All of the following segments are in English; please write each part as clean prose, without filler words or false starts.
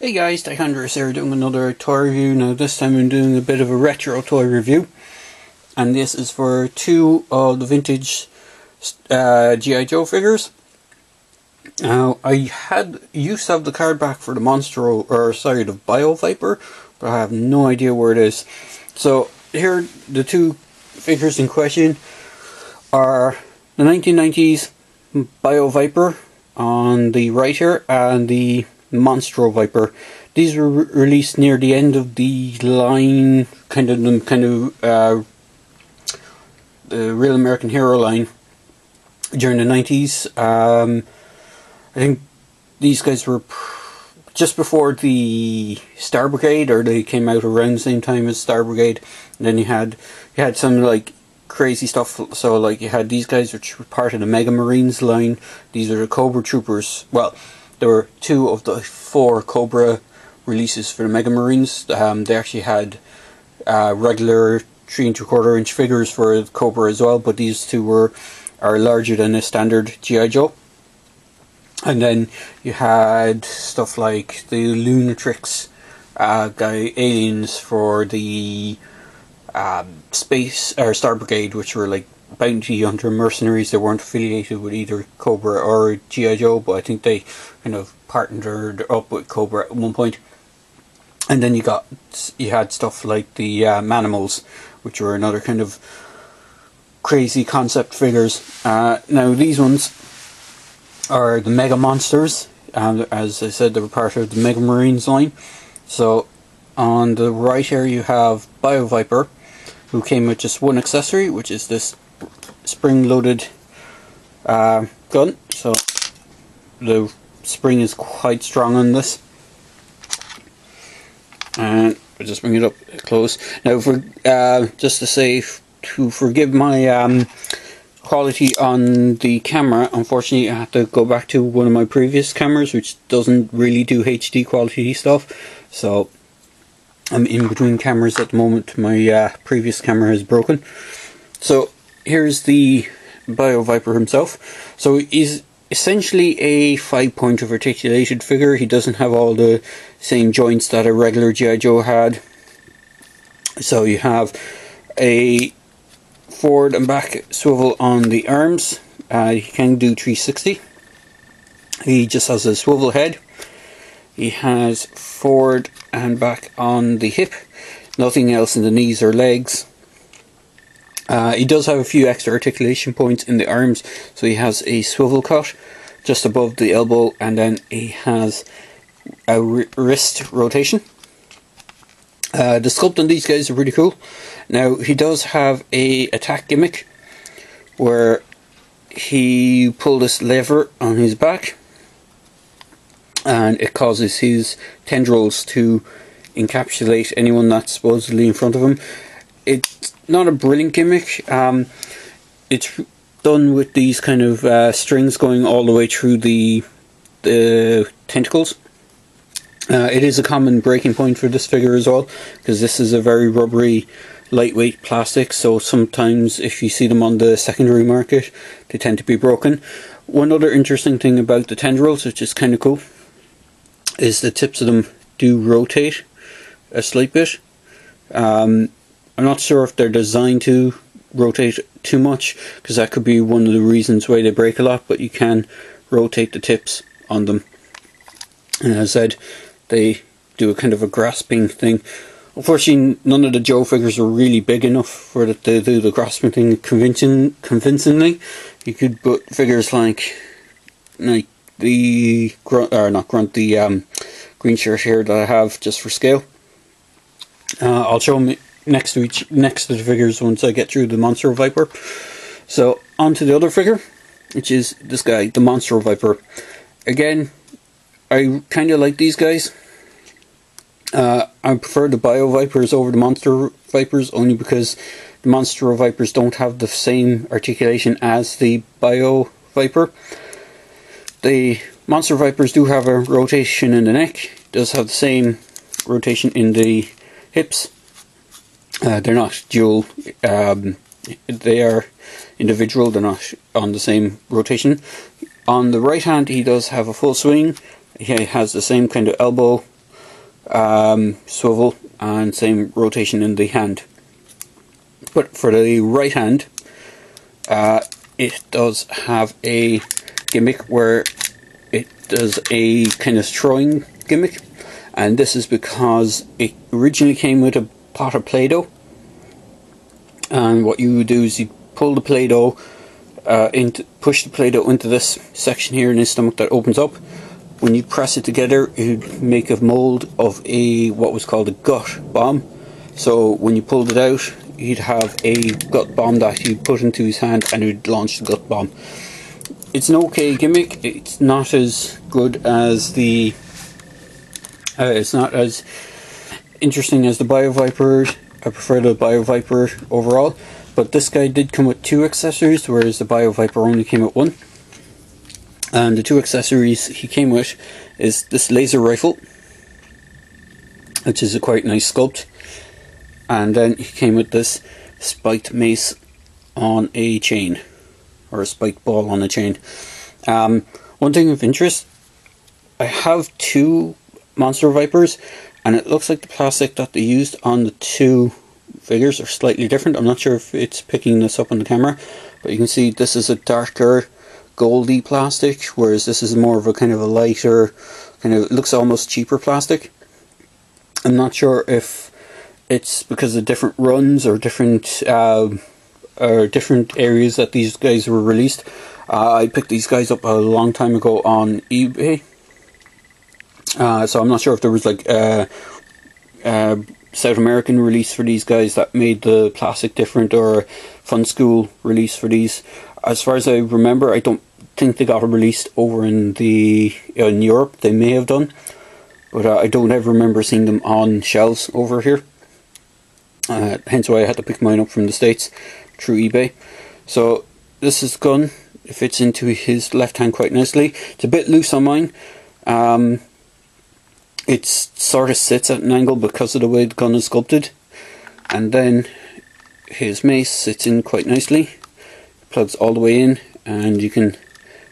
Hey guys, Andrews here doing another toy review. Now this time I'm doing a bit of a retro toy review, and this is for two of the vintage G.I. Joe figures. Now I used to have the card back for the the Bio Viper, but I have no idea where it is. So here the two figures in question are the 1990s Bio Viper on the right here and the Monstro Viper. These were released near the end of the line, the Real American Hero line during the 90s. I think these guys were just before the Star Brigade, or they came out around the same time as Star Brigade. And then you had some like crazy stuff. So like you had these guys, which were part of the Mega Marines line. These are the Cobra Troopers. Well, there were two of the four Cobra releases for the Mega Marines. They actually had regular 3 3/4 inch figures for Cobra as well, but these two are larger than a standard G.I. Joe. And then you had stuff like the Lunatrix aliens for the Space or Star Brigade, which were like bounty hunter mercenaries. They weren't affiliated with either Cobra or G.I. Joe, but I think they kind of partnered up with Cobra at one point. And then you had stuff like the Manimals, which were another kind of crazy concept figures. Now these ones are the Mega Monsters. As I said, they were part of the Mega Marines line. So on the right here you have Bio Viper, who came with just one accessory, which is this spring-loaded gun. So the spring is quite strong on this, and I'll just bring it up close. Now, just to say, to forgive my quality on the camera, unfortunately I have to go back to one of my previous cameras, which doesn't really do HD quality stuff. So I'm in between cameras at the moment. My previous camera is broken. So here's the Bio Viper himself. So he's essentially a 5-point of articulated figure. He doesn't have all the same joints that a regular G.I. Joe had. So you have a forward and back swivel on the arms. He can do 360. He just has a swivel head. He has forward and back on the hip. Nothing else in the knees or legs. He does have a few extra articulation points in the arms, so he has a swivel cut just above the elbow, and then he has a wrist rotation. The sculpt on these guys are pretty cool. Now he does have a attack gimmick where he pulled this lever on his back, and it causes his tendrils to encapsulate anyone that's supposedly in front of him. It's not a brilliant gimmick. It's done with these kind of strings going all the way through the tentacles. It is a common breaking point for this figure as well, because this is a very rubbery, lightweight plastic, so sometimes if you see them on the secondary market, they tend to be broken. One other interesting thing about the tendrils, which is kind of cool, is the tips of them do rotate a slight bit. I'm not sure if they're designed to rotate too much, because that could be one of the reasons why they break a lot, but you can rotate the tips on them. And as I said, they do a kind of a grasping thing. Unfortunately, none of the Joe figures are really big enough for it to do the grasping thing convincingly. You could put figures like the green shirt here that I have just for scale. I'll show them next to the figures once I get through the Monstro Viper. So on to the other figure, which is this guy, the Monstro Viper. Again, I kind of like these guys. I prefer the Bio Vipers over the Monstro Vipers, only because the Monstro Vipers don't have the same articulation as the Bio Viper. The Monstro Vipers do have a rotation in the neck. It does have the same rotation in the hips. They're not dual. They are individual. They're not on the same rotation. On the right hand, he does have a full swing. He has the same kind of elbow swivel, and same rotation in the hand. But for the right hand, it does have a gimmick where it does a kind of throwing gimmick, and this is because it originally came with a pot of Play-Doh, and what you would do is you pull the Play-Doh push the Play-Doh into this section here in his stomach that opens up. When you press it together, it would make a mold of what was called a gut bomb. So when you pulled it out, he'd have a gut bomb that he'd put into his hand, and it would launch the gut bomb. It's an okay gimmick. It's not as good as the it's not as interesting as the Bio Viper. I prefer the Bio Viper overall, but this guy did come with 2 accessories, whereas the Bio Viper only came with 1. And the 2 accessories he came with is this laser rifle, which is a quite nice sculpt, and then he came with this spiked mace on a chain, or a spiked ball on a chain. One thing of interest, I have 2 Monstro Vipers, and it looks like the plastic that they used on the 2 figures are slightly different. I'm not sure if it's picking this up on the camera, but you can see this is a darker goldy plastic, whereas this is more of a kind of a lighter, kind of, it looks almost cheaper plastic. I'm not sure if it's because of different runs or different areas that these guys were released. I picked these guys up a long time ago on eBay, so I'm not sure if there was like South American release for these guys that made the plastic different, or Fun School release for these. As far as I remember, I don't think they got released over in Europe. They may have done, but I don't ever remember seeing them on shelves over here. Hence why I had to pick mine up from the States through eBay. So this is the gun. It fits into his left hand quite nicely. It's a bit loose on mine. It sort of sits at an angle because of the way the gun is sculpted, and then his mace sits in quite nicely, plugs all the way in, and you can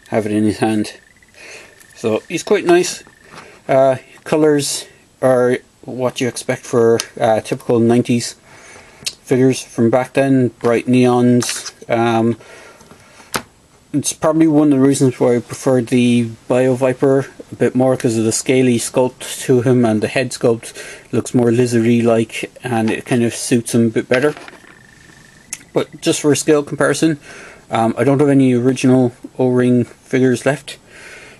have it in his hand. So he's quite nice. Colours are what you expect for typical 90s figures from back then, bright neons. It's probably one of the reasons why I prefer the Bio Viper a bit more, because of the scaly sculpt to him, and the head sculpt looks more lizardy like, and it kind of suits him a bit better. But just for a scale comparison, I don't have any original O-ring figures left,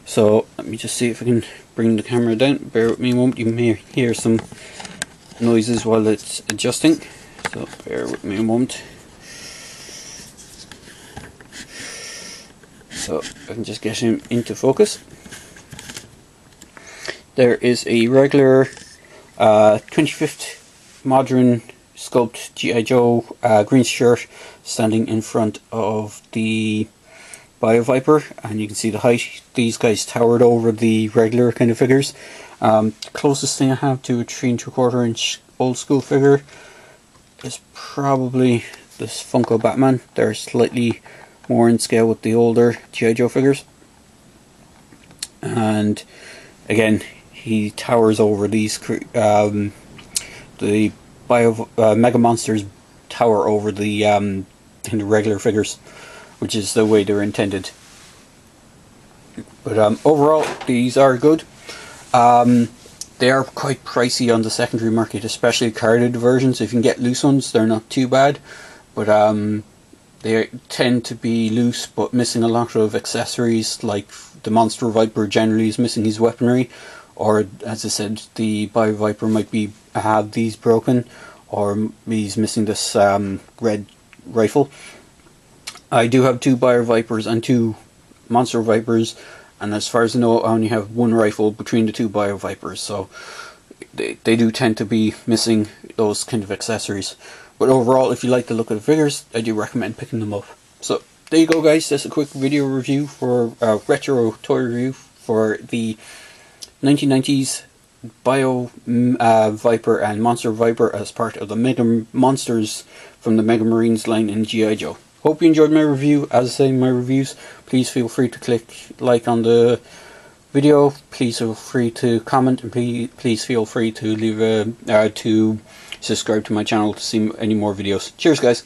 so let me just see if I can bring the camera down. Bear with me a moment. You may hear some noises while it's adjusting, so bear with me a moment. So I can just get him into focus. There is a regular 25th modern sculpt G.I. Joe green shirt standing in front of the Bio Viper, and you can see the height. These guys towered over the regular kind of figures. Closest thing I have to a 3 3/4 inch old school figure is probably this Funko Batman. They're slightly more in scale with the older G.I. Joe figures, and again he towers over these. The Mega Monsters tower over the regular figures, which is the way they're intended. But overall, these are good. They are quite pricey on the secondary market, especially carded versions. If you can get loose ones, they're not too bad, but they tend to be loose but missing a lot of accessories, like the Monstro Viper generally is missing his weaponry, or as I said, the Bio Viper might be have these broken, or he's missing this red rifle. I do have 2 Bio Vipers and 2 Monstro Vipers, and as far as I know, I only have 1 rifle between the 2 Bio Vipers, so they do tend to be missing those kind of accessories. But overall, if you like the look of the figures, I do recommend picking them up. So there you go, guys. That's a quick video review for retro toy review for the 1990s Bio Viper and Monstro Viper as part of the Mega Monsters from the Mega Marines line in G.I. Joe. Hope you enjoyed my review. As I say in my reviews, please feel free to click like on the video, please feel free to comment, and please feel free to leave a to subscribe to my channel to see any more videos. Cheers, guys.